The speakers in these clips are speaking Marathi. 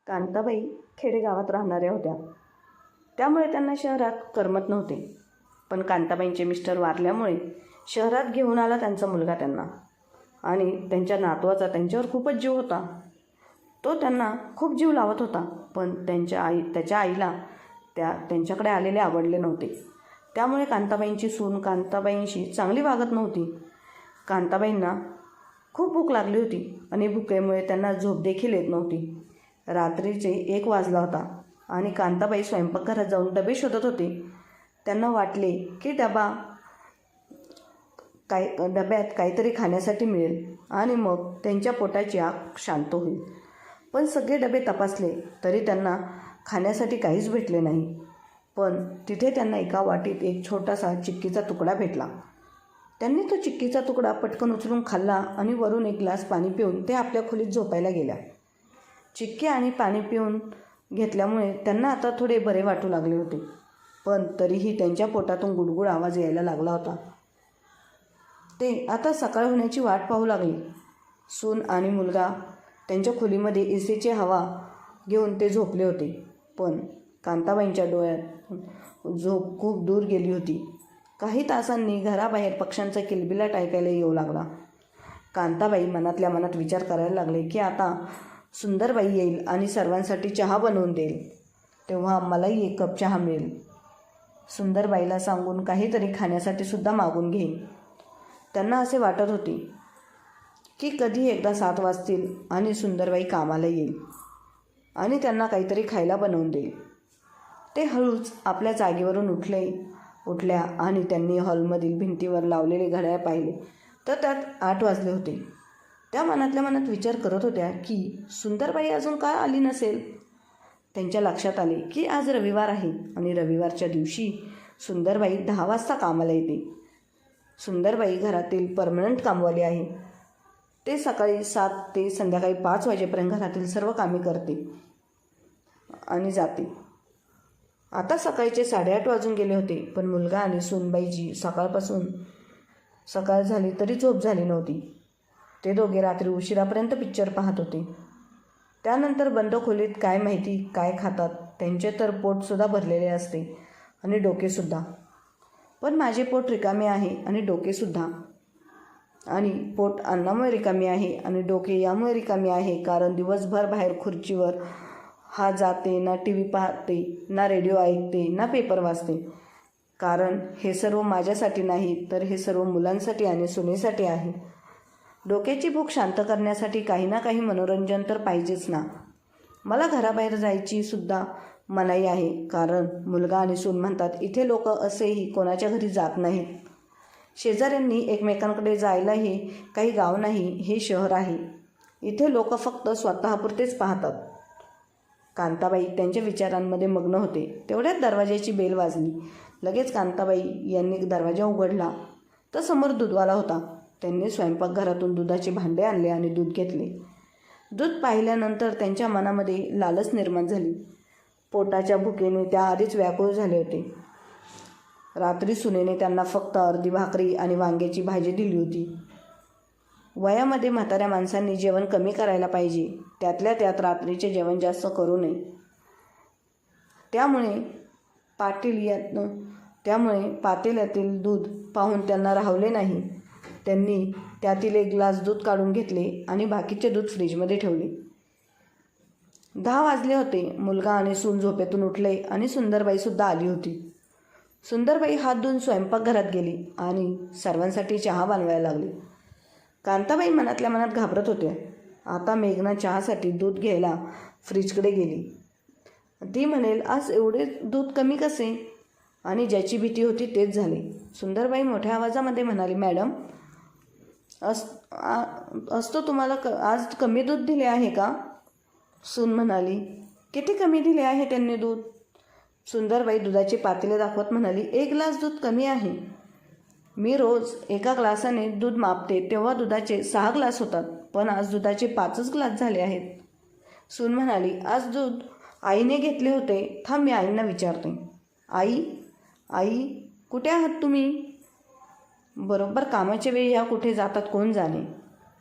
कांताबाई खेडेगावात राहणाऱ्या होत्या, त्यामुळे त्यांना शहरात करमत नव्हते. पण कांताबाईंचे मिस्टर वारल्यामुळे शहरात घेऊन आला त्यांचा मुलगा त्यांना. आणि त्यांच्या नातवाचा त्यांच्यावर खूपच जीव होता. तो त्यांना खूप जीव लावत होता. पण त्याच्या आईला त्यांच्याकडे आलेले आवडले नव्हते. त्यामुळे कांताबाईंची सून कांताबाईंशी चांगली वागत नव्हती. कांताबाईंना खूप भूक लागली होती आणि भुकेमुळे त्यांना झोप देखील येत नव्हती. रात्रीचे 1 वाजला होता आणि कांताबाई स्वयंपाकघरात जाऊन डबे शोधत होते. त्यांना वाटले की डब्यात काहीतरी खाण्यासाठी मिळेल आणि मग त्यांच्या पोटाची आग शांत होईल. पण सगळे डबे तपासले तरी त्यांना खाण्यासाठी काहीच भेटले नाही. पण तिथे त्यांना एका वाटीत एक छोटासा चिक्कीचा तुकडा भेटला. त्यांनी तो चिक्कीचा तुकडा पटकन उचलून खाल्ला आणि वरून 1 ग्लास पाणी पिऊन ते आपल्या खोलीत झोपायला गेल्या. चिक्की आणि पाणी पिऊन घेतल्यामुळे त्यांना आता थोडे बरे वाटू लागले होते. पण तरीही त्यांच्या पोटातून गुडगुड आवाज यायला लागला होता. ते आता सकाळ होण्याची वाट पाहू लागले. सून आणि मुलगा त्यांच्या खोलीमध्ये एसीची हवा घेऊन ते झोपले होते. पण कांताबाईंच्या डोळ्यात झोप खूप दूर गेली होती. काही तासांनी घराबाहेर पक्ष्यांचा किलबिलाट ऐकायला येऊ लागला. कांताबाई मनातल्या मनात विचार करायला लागले की आता सुंदरबाई येईल आणि सर्वांसाठी चहा बनवून देईल, तेव्हा मलाही 1 कप चहा मिळेल. सुंदरबाईला सांगून काहीतरी खाण्यासाठी सुद्धा मागून घेईन. त्यांना असे वाटत होते की कधी एकदा 7 वाजतील आणि सुंदरबाई कामाला येईल आणि त्यांना काहीतरी खायला बनवून देईल. ते हळूच आपल्या जागेवरून उठल्या आणि त्यांनी हॉलमधील भिंतीवर लावलेले घड्याळ पाहिले तर त्यात 8 वाजले होते. त्या मनातल्या मनात विचार करत होत्या की सुंदरबाई अजून का आली नसेल. त्यांच्या लक्षात आले की आज रविवार आहे आणि रविवारच्या दिवशी सुंदरबाई 10 वाजता कामाला येते. सुंदरबाई घरातील परमनंट कामवाली आहे. ते सकाळी 7 ते संध्याकाळी 5 वाजेपर्यंत घरातील सर्व कामे करते आणि जाते. आता सकाळचे 8:30 वाजून गेले होते. पण मुलगा आणि सूनबाईची सकाळ झाली तरी झोप झाली नव्हती. ते दोघे रात्री उशिरापर्यंत पिक्चर पाहत होते. त्यानंतर बंद खोलीत काय माहिती काय खातात. त्यांचे तर पोटसुद्धा भरलेले असते आणि डोकेसुद्धा. पण माझे पोट रिकामे आहे आणि डोकेसुद्धा. आणि पोट अन्नामुळे रिकामे आहे आणि डोके यामुळे रिकामे आहे कारण दिवसभर बाहेर खुर्चीवर हा जाते, ना TV पाहते, ना रेडिओ ऐकते, ना पेपर वाचते. कारण हे सर्व माझ्यासाठी नाही तर हे सर्व मुलांसाठी आणि सुनेसाठी आहे. डोक्याची भूक शांत करण्यासाठी काही ना काही मनोरंजन तर पाहिजेच ना. मला घराबाहेर जायची सुद्धा मनाई आहे कारण मुलगा आणि सून म्हणतात इथे लोक असेही कोणाच्या घरी जात नाहीत. शेजाऱ्यांनी एकमेकांकडे जायलाही काही गाव नाही, हे शहर आहे. इथे लोक फक्त स्वतःपुरतेच पाहतात. कांताबाई त्यांच्या विचारांमध्ये मग्न होते. तेवढ्यात दरवाजाची बेल वाजली. लगेच कांताबाई यांनी दरवाजा उघडला तर समोर दूधवाला होता. त्यांनी स्वयंपाकघरातून दुधाचे भांडे आणले आणि दूध घेतले. दूध पाहिल्यानंतर त्यांच्या मनामध्ये लालच निर्माण झाली. पोटाच्या भुकेने त्या आधीच व्याकुळ झाले होते. रात्री सुनेने त्यांना फक्त अर्धी भाकरी आणि वांग्याची भाजी दिली होती. वयामध्ये म्हाताऱ्या माणसांनी जेवण कमी करायला पाहिजे, त्यातल्या त्यात रात्रीचे जेवण जास्त करू नये. त्यामुळे पातेल्यातील दूध पाहून त्यांना राहवले नाही. त्यांनी त्यातील 1 ग्लास दूध काढून घेतले आणि बाकीचे दूध फ्रीजमध्ये ठेवले. 10 वाजले होते. मुलगा आणि सून झोपेतून उठले आणि सुंदरबाईसुद्धा आली होती. सुंदरबाई हात धुवून स्वयंपाकघरात गेली आणि सर्वांसाठी चहा बनवायला लागली. कांताबाई मनातल्या मनात घाबरत होत्या. आता मेघना चहासाठी दूध घ्यायला फ्रीजकडे गेली. ती म्हणेल आज एवढे दूध कमी कसे, आणि ज्याची भीती होती तेच झाले. सुंदरबाई मोठ्या आवाजामध्ये म्हणाली, मॅडम असतो तुम्हाला आज कमी दूध दिले आहे का. सून म्हणाली, किती कमी दिले आहे त्यांनी दूध. सुंदरबाई दुधाचे पातेले दाखवत म्हणाली, 1 ग्लास दूध कमी आहे. मी रोज 1 ग्लासाने दूध मापते तेव्हा दुधाचे 6 ग्लास होतात, पण आज दुधाचे 5च ग्लास झाले आहेत. सून म्हणाली, आज दूध आईने घेतले होते. थांब मी आईंना विचारते. आई कुठे आहात तुम्ही. बरोबर कामाच्या वेळी ह्या कुठे जातात कोण जाणे.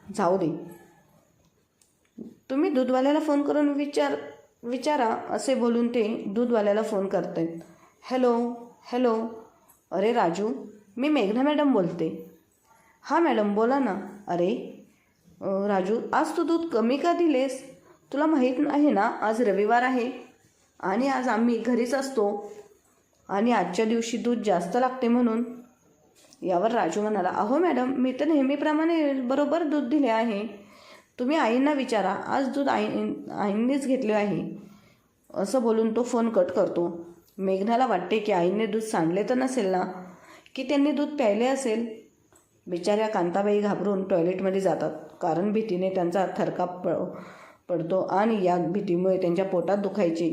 जाऊ दे, तुम्ही दूधवाल्याला फोन करून विचारा असे बोलून ते दूधवाल्याला फोन करतायत. Hello hello. अरे राजू, मी मेघना मॅडम बोलते. हां मॅडम बोला ना. अरे राजू, आज तू दूध कमी का दिलेस? तुला माहीत आहे ना आज रविवार आहे आणि आज आम्ही घरीच असतो आणि आजच्या दिवशी दूध जास्त लागते म्हणून. यावर राजू म्हणाला, अहो मॅडम, मी तर नेहमीप्रमाणे बरोबर दूध दिले आहे. तुम्ही आईंना विचारा, आज दूध आईंनीच घेतले आहे. असं बोलून तो फोन कट करतो. मेघनाला वाटते की आईने दूध सांडले तर नसेल ना, की त्यांनी दूध प्यायले असेल. बिचाऱ्या कांताबाई घाबरून टॉयलेटमध्ये जातात, कारण भीतीने त्यांचा थरकाप पडतो आणि या भीतीमुळे त्यांच्या पोटात दुखायचे.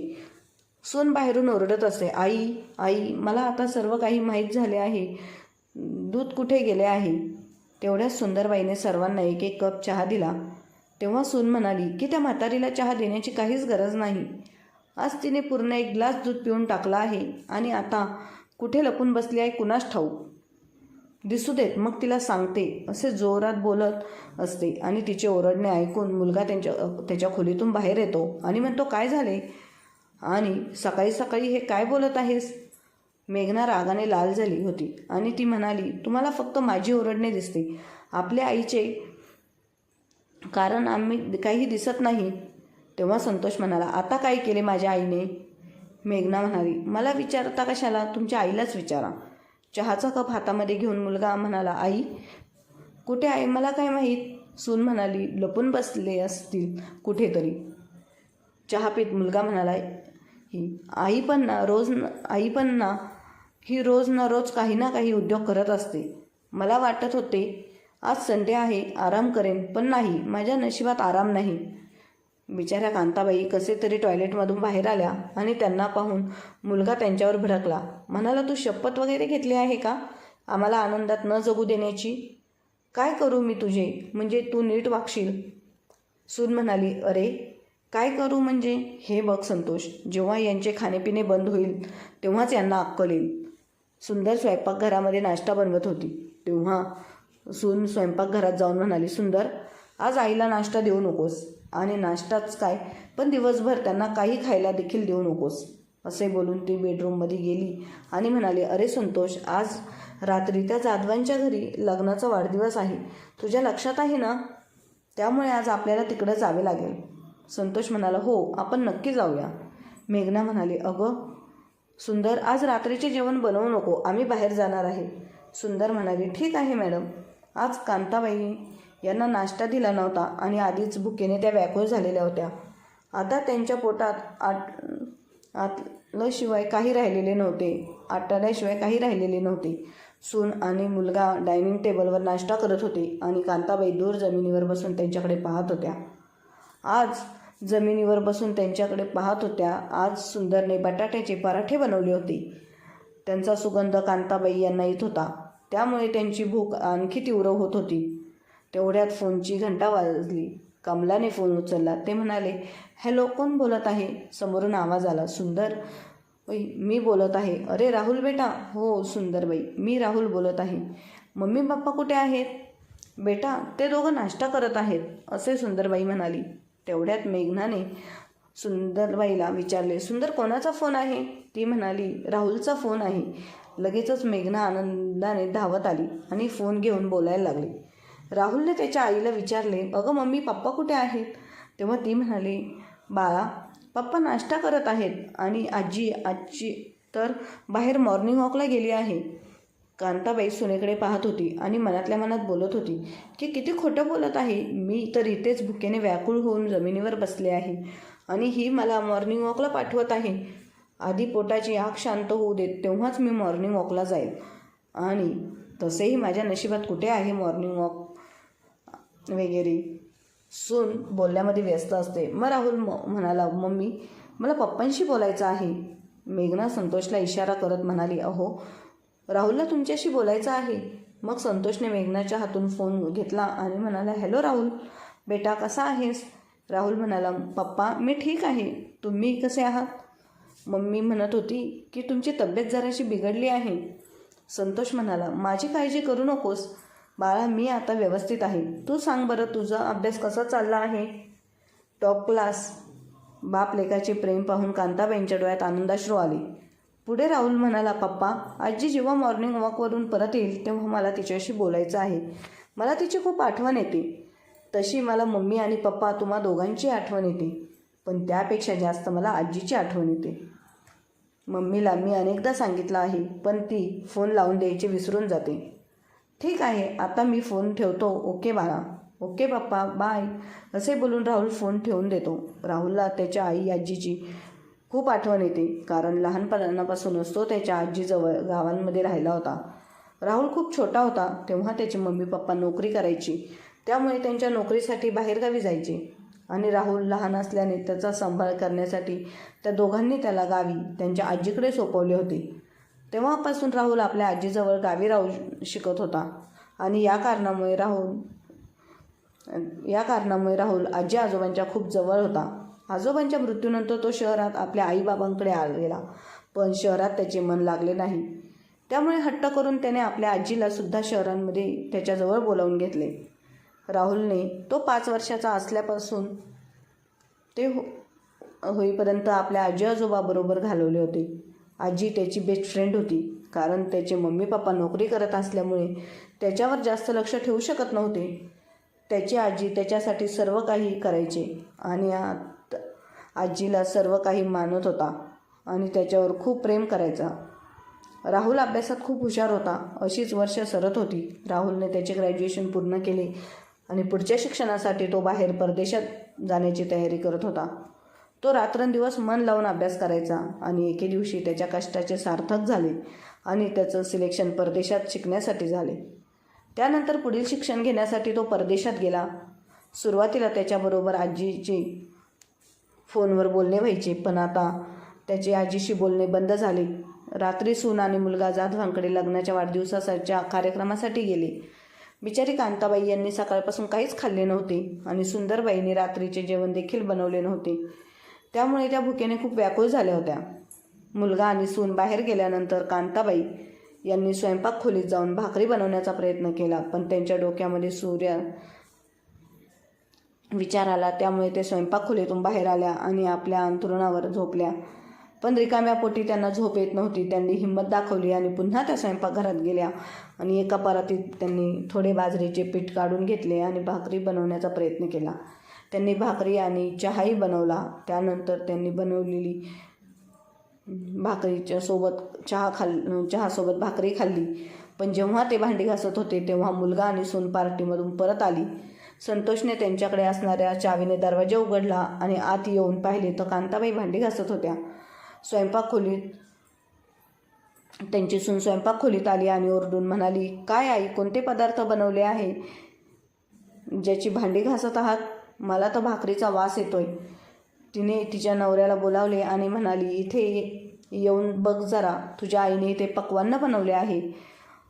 सून बाहेरून ओरडत असते, आई आई, मला आता सर्व काही माहीत झाले आहे. दूध कुठे गेले आहे? तेवढ्याच सुंदरबाईने सर्वांना एक एक कप चहा दिला. तेव्हा सून म्हणाली की त्या म्हातारीला चहा देण्याची काहीच गरज नाही. आज तिने पूर्ण एक ग्लास दूध पिऊन टाकला आहे आणि आता कुठे लपून बसली आहे कुणास ठाऊक. दिसू देत, मग तिला सांगते, असे जोरात बोलत असते आणि तिचे ओरडणे ऐकून मुलगा त्याच्या खोलीतून बाहेर येतो आणि म्हणतो, काय झाले आणि सकाळी सकाळी हे काय बोलत आहेस? मेघना रागाने लाल झाली होती आणि ती म्हणाली, तुम्हाला फक्त माझी ओरडणे दिसते, आपल्या आईचे कारण आम्ही काही दिसत नाही. तेव्हा संतोष म्हणाला, आता काय केले माझ्या आईने? मेघना म्हणाली, मला विचारता कशाला, तुमच्या आईलाच विचारा. चहाचा कप हातामध्ये घेऊन मुलगा म्हणाला, आई कुठे आहे मला काय माहीत? सून म्हणाली, लपून बसले असतील कुठेतरी. चहा पीत मुलगा म्हणाला, ही आई पण ना ही रोज ना रोज काही ना काही उद्योग करत असते. मला वाटत होते आज संडे आहे, आराम करेन, पण नाही, माझ्या नशिबात आराम नाही. बिचाऱ्या कांताबाई कसे तरी टॉयलेटमधून बाहेर आल्या आणि त्यांना पाहून मुलगा त्यांच्यावर भडकला. म्हणाला, तू शपथ वगैरे घेतली आहे का आम्हाला आनंदात न जगू देण्याची? काय करू मी तुझे, म्हणजे तू नीट वागशील? सून म्हणाली, अरे काय करू म्हणजे? हे बघ संतोष, जेव्हा यांचे खाणेपिणे बंद होईल तेव्हाच यांना अक्कल येईल. सुंदर स्वयंपाकघरामध्ये नाश्ता बनवत होती. तेव्हा सून स्वयंपाकघरात जाऊन म्हणाली, सुंदर, आज आईला नाश्ता देऊ नकोस, आणि नाश्ताच काय, पण दिवसभर त्यांना काही खायला देखील देऊ नकोस. असे बोलून ती बेडरूममध्ये गेली आणि म्हणाली, अरे संतोष, आज रात्री त्या जाधवांच्या घरी लग्नाचा वाढदिवस आहे, तुझ्या लक्षात आहे ना? त्यामुळे आज आपल्याला तिकडं जावे लागेल. संतोष म्हणाला, हो, आपण नक्की जाऊया. मेघना म्हणाली, अगं सुंदर, आज रात्रीचे जेवण बनवू नको, आम्ही बाहेर जाणार आहे. सुंदर म्हणाली, ठीक आहे मॅडम. आज कांताबाई यांना नाश्ता दिला नव्हता आणि आधीच भुकेने त्या व्याकुळ झालेल्या होत्या. आता त्यांच्या पोटात आटल्याशिवाय काही राहिलेले नव्हते. सून आणि मुलगा डायनिंग टेबलवर नाश्ता करत होते आणि कांताबाई दूर जमिनीवर बसून त्यांच्याकडे पाहत होत्या. आज सुंदरने बटाट्याचे पराठे बनवले होते. त्यांचा सुगंध कांताबाई यांना येत होता, त्यामुळे त्यांची भूक आणखी तीव्र होत होती. तेवढ्यात फोनची घंटा वाजली. कमलाने फोन उचलला. ते म्हणाले, हॅलो, कोण बोलत आहे? समोरून आवाज आला, सुंदर मी बोलत आहे. अरे राहुल बेटा. हो सुंदरबाई, मी राहुल बोलत आहे. मम्मी पप्पा कुठे आहेत? बेटा, ते दोघं नाश्ता करत आहेत, असे सुंदरबाई म्हणाली. तेवढ्यात मेघनाने सुंदरबाईला विचारले, सुंदर, कोणाचा फोन आहे? ती म्हणाली, राहुलचा फोन आहे. लगेचच मेघना आनंदाने धावत आली आणि फोन घेऊन बोलायला लागली. राहुलने त्याच्या आईला विचारले, अगं मम्मी पप्पा कुठे आहेत? तेव्हा ती म्हणाली, बाळा, पप्पा नाश्ता करत आहेत आणि आजची तर बाहेर मॉर्निंग वॉकला गेली आहे. कांताबाई सुनेकडे पाहत होती आणि मनातल्या मनात बोलत होती की किती खोटं बोलत आहे. मी तर इथेच भुकेने व्याकुळ होऊन जमिनीवर बसले आहे आणि ही मला मॉर्निंग वॉकला पाठवत आहे. आधी पोटाची आग शांत होऊ देत, तेव्हाच मी मॉर्निंग वॉकला जाईल. आणि तसेही माझ्या नशिबात कुठे आहे मॉर्निंग वॉक वगैरे. सून बोलण्यामध्ये व्यस्त असते. मग राहुल म्हणाला, मम्मी, मला पप्पांशी बोलायचं आहे. मेघना संतोषला इशारा करत म्हणाली, अहो राहुलला तुमच्याशी बोलायचं आहे. मग संतोषने मेघनाच्या हातून फोन घेतला आणि म्हणाला, हॅलो राहुल बेटा, कसा आहेस? राहुल म्हणाला, पप्पा मी ठीक आहे, तुम्ही कसे आहात? मम्मी म्हणत होती की तुमची तब्येत जराशी बिघडली आहे. संतोष म्हणाला, माझी काळजी करू नकोस बाळा, मी आता व्यवस्थित आहे. तू सांग बरं, तुझा अभ्यास कसा चालला आहे? Top class. बाप लेकाचे प्रेम पाहून कांताबाईंच्या डोळ्यात आनंदाश्रू आले. पुढे राहुल म्हणाला, पप्पा, आजी जेव्हा मॉर्निंग वॉकवरून परत येईल तेव्हा मला तिच्याशी बोलायचं आहे. मला तिची खूप आठवण येते. तशी मला मम्मी आणि पप्पा तुम्हा दोघांची आठवण येते, पण त्यापेक्षा जास्त मला आजीची आठवण येते. मम्मीला मी अनेकदा सांगितलं आहे, पण ती फोन लावून द्यायची विसरून जाते. ठीक आहे, आता मी फोन ठेवतो. ओके बाळा. ओके पप्पा, बाय, असे बोलून राहुल फोन ठेवून देतो. राहुलला त्याच्या आई आजीची खूप आठवण येते, कारण लहानपणापासूनच तो त्याच्या आजीजवळ गावांमध्ये राहिला होता. राहुल खूप छोटा होता तेव्हा त्याचे मम्मी पप्पा नोकरी करायची, त्यामुळे त्यांच्या नोकरीसाठी बाहेरगावी जायचे आणि राहुल लहान असल्याने त्याचा सांभाळ करण्यासाठी त्या दोघांनी त्याला गावी त्यांच्या आजीकडे सोपवले होते. तेव्हापासून राहुल आपल्या आजीजवळ गावी राहू शिकत होता आणि या कारणामुळे राहुल आजी आजोबांच्या खूप जवळ होता. आजोबांच्या मृत्यूनंतर तो शहरात आपल्या आईबाबांकडे आलेला, पण शहरात त्याचे मन लागले नाही. त्यामुळे हट्ट करून त्याने आपल्या आजीला सुद्धा शहरांमध्ये त्याच्याजवळ बोलावून घेतले. राहुलने तो 5 वर्षाचा असल्यापासून ते होईपर्यंत आपल्या आजी आजोबाबरोबर घालवले होते. आजी त्याची बेस्ट फ्रेंड होती, कारण त्याचे मम्मी पप्पा नोकरी करत असल्यामुळे त्याच्यावर जास्त लक्ष ठेवू शकत नव्हते. त्याची आजी त्याच्यासाठी सर्व काही करायचे आणि आजीला सर्व काही मानत होता आणि त्याच्यावर खूप प्रेम करायचा. राहुल अभ्यासात खूप हुशार होता. अशीच वर्ष सरत होती. राहुलने त्याचे ग्रॅज्युएशन पूर्ण केले आणि पुढच्या शिक्षणासाठी तो बाहेर परदेशात जाण्याची तयारी करत होता. तो रात्रंदिवस मन लावून अभ्यास करायचा आणि एके दिवशी त्याच्या कष्टाचे सार्थक झाले आणि त्याचं सिलेक्शन परदेशात शिकण्यासाठी झाले. त्यानंतर पुढील शिक्षण घेण्यासाठी तो परदेशात गेला. सुरुवातीला त्याच्याबरोबर आजीची फोनवर बोलणे व्हायचे, पण आता त्याचे आजीशी बोलणे बंद झाले. रात्री सून आणि मुलगा जाधवांकडे लग्नाच्या वाढदिवसाच्या कार्यक्रमासाठी गेले. बिचारी कांताबाई यांनी सकाळपासून काहीच खाल्ले नव्हते आणि सुंदरबाईंनी रात्रीचे जेवण देखील बनवले नव्हते, त्यामुळे त्या भुकेने खूप व्याकुळ झाल्या होत्या. मुलगा आणि सून बाहेर गेल्यानंतर कांताबाई यांनी स्वयंपाक खोलीत जाऊन भाकरी बनवण्याचा प्रयत्न केला, पण त्यांच्या डोक्यामध्ये विचार आला. त्यामुळे ते स्वयंपाक खोलीतून बाहेर आल्या आणि आपल्या अंथरुणावर झोपल्या, पण रिकाम्या पोटी त्यांना झोप येत नव्हती. त्यांनी हिंमत दाखवली आणि पुन्हा त्या स्वयंपाकघरात गेल्या आणि एका परातीत त्यांनी थोडे बाजरीचे पीठ काढून घेतले आणि भाकरी बनवण्याचा प्रयत्न केला. त्यांनी भाकरी आणि चहाही बनवला. त्यानंतर त्यांनी बनवलेली भाकरीच्या सोबत चहासोबत भाकरी खाल्ली. पण जेव्हा ते भांडी घासत होते तेव्हा मुलगा आणि सून पार्टीमधून परत आली. संतोषने त्यांच्याकडे असणाऱ्या चावीने दरवाजा उघडला आणि आत येऊन पाहिले तर कांताबाई भांडी घासत होत्या. त्यांची सून स्वयंपाक खोलीत आली आणि ओरडून म्हणाली, काय आई, कोणते पदार्थ बनवले आहे ज्याची भांडी घासत आहात? मला तर भाकरीचा वास येतोय. तिने तिच्या नवऱ्याला बोलावले आणि म्हणाली, इथे येऊन बघ जरा, तुझ्या आईने इथे पक्वान्न बनवले आहे.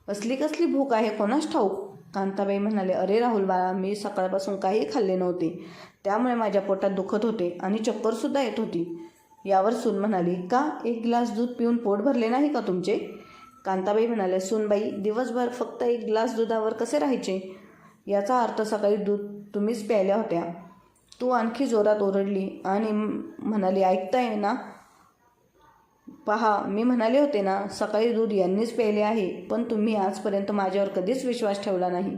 असली कसली भूक आहे कोणास ठाऊक. कांताबाई म्हणाले, अरे राहुल बाळा, मी सकाळपासून काही खाल्ले नव्हते, त्यामुळे माझ्या पोटात दुखत होते आणि चक्करसुद्धा येत होती. यावर सून म्हणाली, का 1 ग्लास दूध पिऊन पोट भरले नाही का तुमचे? कांताबाई म्हणाल्या, सूनबाई, दिवसभर फक्त 1 ग्लास दुधावर कसे राहायचे? याचा अर्थ सकाळी दूध तुम्हीच प्यायल्या होत्या. तू आणखी जोरात ओरडली आणि म्हणाली, ऐकताय ना? पहा, मी म्हणाले होते ना, सकाळी दूध यांनीच प्यायले आहे, पण तुम्ही आजपर्यंत माझ्यावर कधीच विश्वास ठेवला नाही.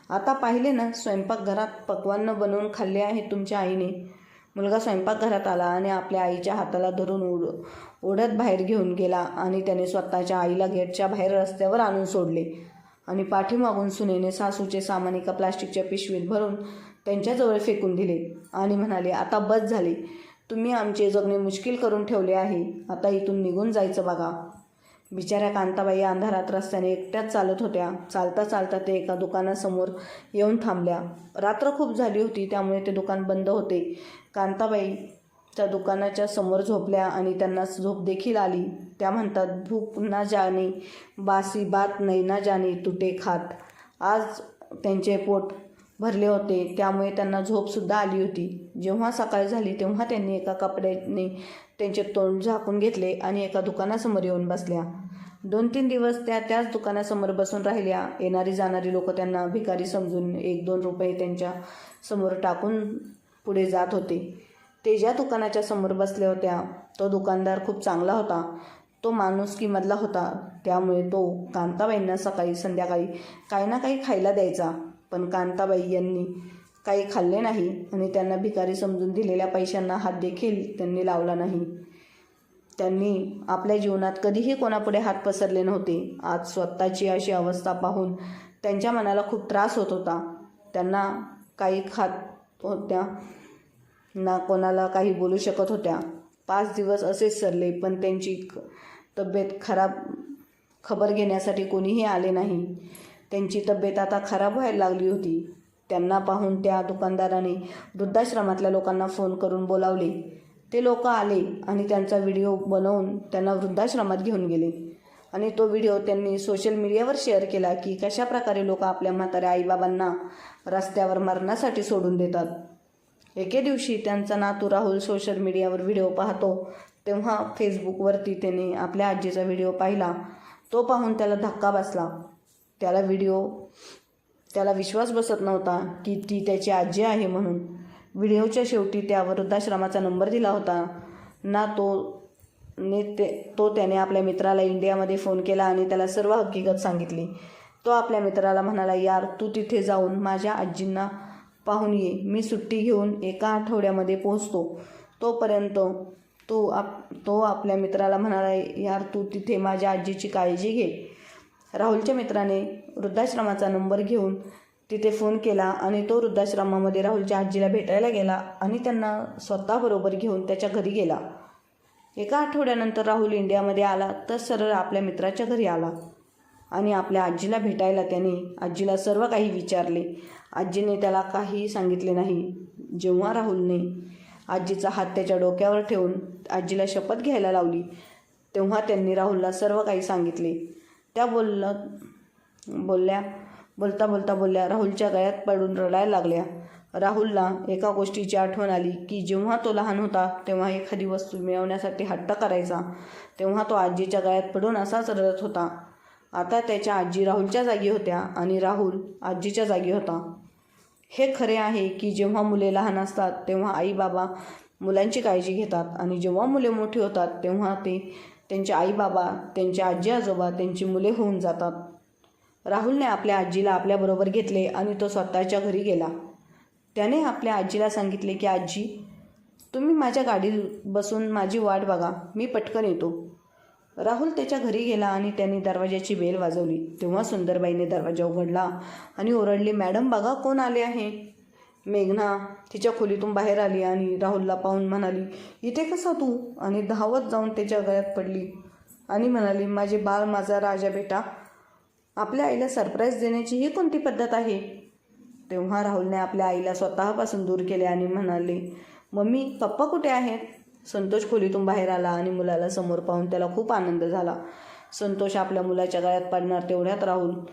आता पाहिले ना, स्वयंपाकघरात पक्वान्न बनवून खाल्ले आहे तुमच्या आईने. मुलगा स्वयंपाकघरात आला आणि आपल्या आईच्या हाताला धरून ओढत बाहेर घेऊन गेला आणि त्याने स्वतःच्या आईला गेटच्या बाहेर रस्त्यावर आणून सोडले आणि पाठीमागून सुनेने सासूचे सामान एका प्लास्टिकच्या पिशवीत भरून त्यांच्याजवळ फेकून दिले आणि म्हणाले, आता बस झाले. तुम्ही आमचे जगणे मुश्किल करून ठेवले आहे. आता इथून निघून जायचं बघा. बिचाऱ्या कांताबाई अंधारात रस्त्याने एकट्याच चालत होत्या. चालता चालता ते एका दुकानासमोर येऊन थांबल्या. रात्र खूप झाली होती, त्यामुळे ते दुकान बंद होते. कांताबाई त्या दुकानाच्या समोर झोपल्या आणि त्यांना झोप देखील आली. त्या म्हणतात, भूक ना जाने बासी बात नाही ना जाने तुटे खात. आज त्यांचे पोट भरले होते, त्यामुळे त्यांना झोपसुद्धा आली होती. जेव्हा सकाळ झाली तेव्हा त्यांनी एका कपड्याने त्यांचे तोंड झाकून घेतले आणि एका दुकानासमोर येऊन बसल्या. 2-3 दिवस त्याच दुकानासमोर बसून राहिल्या. येणारी जाणारी लोक त्यांना भिकारी समजून 1-2 रुपये त्यांच्या समोर टाकून पुढे जात होते. ते ज्या दुकानाच्या समोर बसल्या होत्या तो दुकानदार खूप चांगला होता, तो माणुसकीमधला होता. त्यामुळे तो कांताबाईंना सकाळी संध्याकाळी काही ना काही खायला द्यायचा. पण कांताबाई यांनी काही खाल्ले नाही आणि त्यांना भिकारी समजून दिलेल्या पैशांना हात देखील त्यांनी लावला नाही. त्यांनी आपल्या जीवनात कधीही कोणापुढे हात पसरले नव्हते. आज स्वतःची अशी अवस्था पाहून त्यांच्या मनाला खूप त्रास होत होता. त्यांना काही खात होत्या ना कोणाला काही बोलू शकत होत्या. 5 दिवस असेच सरले, पण त्यांची तब्येत खबर घेण्यासाठी कोणीही आले नाही. त्यांची तब्येत आता खराब व्हायला लागली होती. त्यांना पाहून त्या दुकानदाराने वृद्धाश्रमातल्या लोकांना फोन करून बोलावले. ते लोक आले आणि त्यांचा व्हिडिओ बनवून त्यांना वृद्धाश्रमात घेऊन गेले आणि तो व्हिडिओ त्यांनी सोशल मीडियावर शेअर केला की कशाप्रकारे लोक आपल्या म्हाताऱ्या आईबाबांना रस्त्यावर मरण्यासाठी सोडून देतात. एके दिवशी त्यांचा नातू राहुल सोशल मीडियावर व्हिडिओ पाहतो, तेव्हा फेसबुकवरती त्याने आपल्या आजीचा व्हिडिओ पाहिला. तो पाहून त्याला धक्का बसला. त्याला विश्वास बसत नव्हता की ती त्याची आजी आहे म्हणून. व्हिडिओच्या शेवटी त्या वृद्धाश्रमाचा नंबर दिला होता ना तो त्याने आपल्या मित्राला इंडियामध्ये फोन केला आणि त्याला सर्व हकीकत सांगितली. तो आपल्या मित्राला म्हणाला, यार तू तिथे जाऊन माझ्या आजींना पाहून ये, मी सुट्टी घेऊन 1 आठवड्यामध्ये पोहोचतो. तोपर्यंत तो आपल्या मित्राला म्हणाला, यार तू तिथे माझ्या आजीची काळजी घे. राहुलच्या मित्राने वृद्धाश्रमाचा नंबर घेऊन तिथे फोन केला आणि तो वृद्धाश्रमामध्ये राहुलच्या आजीला भेटायला गेला आणि त्यांना स्वतःबरोबर घेऊन त्याच्या घरी गेला. 1 आठवड्यानंतर राहुल इंडियामध्ये आला तर सरळ आपल्या मित्राच्या घरी आला आणि आपल्या आजीला भेटायला त्याने आजीला सर्व काही विचारले. आजीने त्याला काही सांगितले नाही. जेव्हा राहुलने आजीचा हात त्याच्या डोक्यावर ठेवून आजीला शपथ घ्यायला लावली, तेव्हा त्यांनी राहुलला सर्व काही सांगितले. त्या बोलता बोलल्या राहुलच्या गळ्यात पडून रडायला लागल्या. राहुलला एका गोष्टीची आठवण आली की जेव्हा तो लहान होता तेव्हा एखादी वस्तू मिळवण्यासाठी हट्ट करायचा, तेव्हा तो आजीच्या गळ्यात पडून असाच रडत होता. आता त्याच्या आजी राहुलच्या जागी होत्या आणि राहुल आजीच्या जागी होता. हे खरे आहे की जेव्हा मुले लहान असतात तेव्हा आई बाबा मुलांची काळजी घेतात आणि जेव्हा मुले मोठी होतात तेव्हा ते त्यांचे आई बाबा, त्यांचे आजी आजोबा, त्यांची मुले होऊन जातात. राहुलने आपल्या आजीला आपल्याबरोबर घेतले आणि तो स्वतःच्या घरी गेला. त्याने आपल्या आजीला सांगितले की आजी, तुम्ही माझ्या गाडीत बसून माझी वाट बघा, मी पटकन येतो. राहुल त्याच्या घरी गेला आणि त्यांनी दरवाजाची बेल वाजवली. तेव्हा सुंदरबाईने दरवाजा उघडला आणि ओरडली, मॅडम बघा कोण आले आहे. मेघना तिच्या खोलीतून बाहेर आली आणि राहुलला पाहून म्हणाली, इथे कसा तू? आणि धावत जाऊन त्याच्या गळ्यात पडली आणि म्हणाली, माझे बाळ, माझा राजा बेटा, आपल्या आईला सरप्राईज देण्याची ही कोणती पद्धत आहे? तेव्हा राहुलने आपल्या आईला स्वतःपासून दूर केले आणि म्हणाले, मम्मी पप्पा कुठे आहेत? संतोष खोलीतून बाहेर आला आणि मुलाला समोर पाहून त्याला खूप आनंद झाला. संतोष आपल्या मुलाच्या गळ्यात पडणार तेवढ्यात राहुलने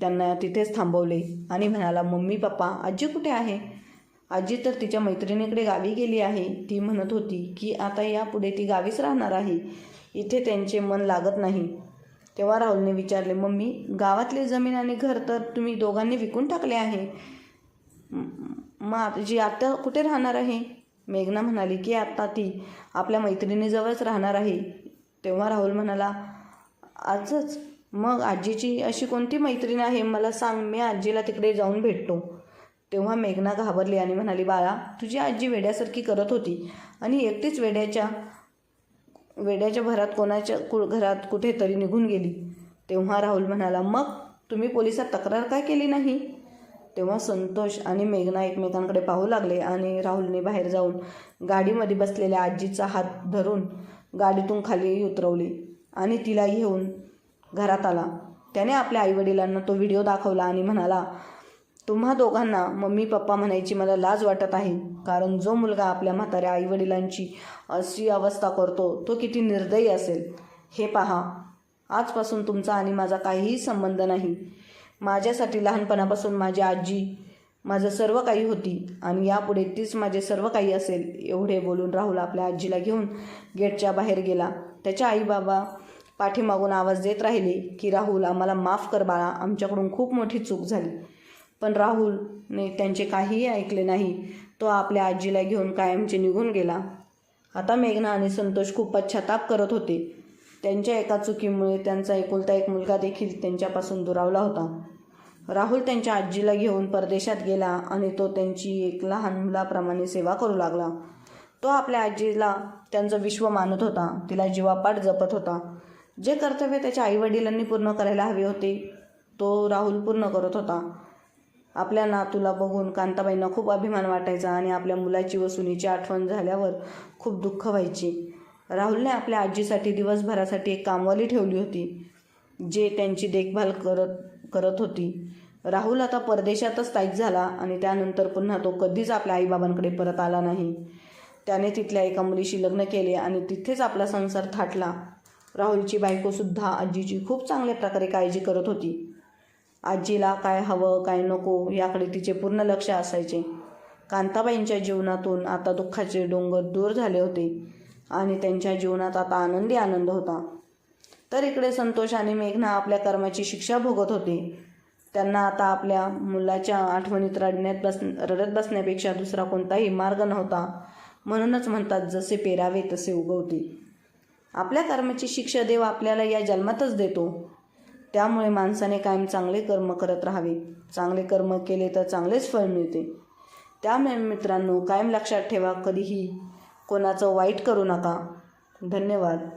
त्यांना तिथेच थांबवले आणि म्हणाला, मम्मी पप्पा, आजी कुठे आहे? आजी तर तिच्या मैत्रिणीकडे गावी गेली आहे. ती म्हणत होती की आता यापुढे ती गावीच राहणार आहे, इथे त्यांचे मन लागत नाही. तेव्हा राहुलने विचारले, मम्मी गावातली जमीन आणि घर तर तुम्ही दोघांनी विकून टाकले आहे, मग आजी आता कुठे राहणार आहे? मेघना म्हणाली की आता ती आपल्या मैत्रिणीजवळच राहणार आहे. तेव्हा राहुल म्हणाला, आजच? मग आजीची अशी कोणती मैत्रीण आहे मला सांग, मी आजीला तिकडे जाऊन भेटतो. तेव्हा मेघना घाबरली आणि म्हणाली, बाळा, तुझी आजी वेड्यासारखी करत होती आणि एकटीच वेड्याच्या भरात कोणाच्या घरात कुठेतरी निघून गेली. तेव्हा राहुल म्हणाला, मग तुम्ही पोलिसात तक्रार काय केली नाही? तेव्हा संतोष आणि मेघना एकमेकांकडे पाहू लागले आणि राहुलने बाहेर जाऊन गाडीमध्ये बसलेल्या आजीचा हात धरून गाडीतून खाली उतरवले आणि तिला घेऊन घरात आला. त्याने आपल्या आईवडिलांना तो व्हिडिओ दाखवला आणि म्हणाला, तुम्हा दोघांना मम्मी पप्पा म्हणायची मला लाज वाटत आहे, कारण जो मुलगा आपल्या म्हाताऱ्या आईवडिलांची अशी अवस्था करतो तो किती निर्दयी असेल. हे पहा, आजपासून तुमचा आणि माझा काहीही संबंध नाही. माझ्यासाठी लहानपणापासून माझी आजी माझं सर्व काही होती आणि यापुढे तीच माझे सर्व काही असेल. एवढे बोलून राहुल आपल्या आजीला घेऊन गेटच्या बाहेर गेला. त्याच्या आई बाबा पाठीमागून आवाज देत राहिले की राहुल, आम्हाला माफ कर बाळा, आमच्याकडून खूप मोठी चूक झाली. पण राहुलने त्यांचे काहीही ऐकले नाही. तो आपल्या आजीला घेऊन कायमचे निघून गेला. आता मेघना आणि संतोष खूप पश्चाताप करत होते. त्यांच्या एका चुकीमुळे त्यांचा एकुलता एक मुलगा देखील त्यांच्यापासून दुरावला होता. राहुल त्यांच्या आजीला घेऊन परदेशात गेला आणि तो त्यांची एक लहान मुलाप्रमाणे सेवा करू लागला. तो आपल्या आजीला त्यांचं विश्व मानत होता, तिला जीवापाड जपत होता. जे कर्तव्य त्याच्या आईवडिलांनी पूर्ण करायला हवे होते तो राहुल पूर्ण करत होता. आपल्या नातूला बघून कांताबाईंना खूप अभिमान वाटायचा आणि आपल्या मुलाची व सुनीची आठवण झाल्यावर खूप दुःख व्हायचे. राहुलने आपल्या आजीसाठी दिवसभरासाठी एक कामवाली ठेवली होती, जे त्यांची देखभाल करत होती. राहुल आता परदेशातच स्थायिक झाला आणि त्यानंतर पुन्हा तो कधीच आपल्या आईबाबांकडे परत आला नाही. त्याने तिथल्या एका मुलीशी लग्न केले आणि तिथेच आपला संसार थाटला. राहुलची बायकोसुद्धा आजीची खूप चांगल्या प्रकारे काळजी करत होती. आजीला काय हवं काय नको याकडे तिचे पूर्ण लक्ष असायचे. कांताबाईंच्या जीवनातून आता दुःखाचे डोंगर दूर झाले होते आणि त्यांच्या जीवनात आता आनंदी आनंद होता. तर इकडे संतोष आणि मेघना आपल्या कर्माची शिक्षा भोगत होते. त्यांना आता आपल्या मुलाच्या आठवणीत रडत बसण्यापेक्षा दुसरा कोणताही मार्ग नव्हता. म्हणूनच म्हणतात, जसे पेरावे तसे उगवते. आपल्या कर्माची शिक्षा देव आपल्याला या जन्मातच देतो. त्यामुळे माणसाने कायम चांगले कर्म करत राहावे. चांगले कर्म केले तर चांगलेच फळ मिळते. त्यामुळे मित्रांनो, कायम लक्षात ठेवा, कधीही कोणाचं वाईट करू नका. धन्यवाद.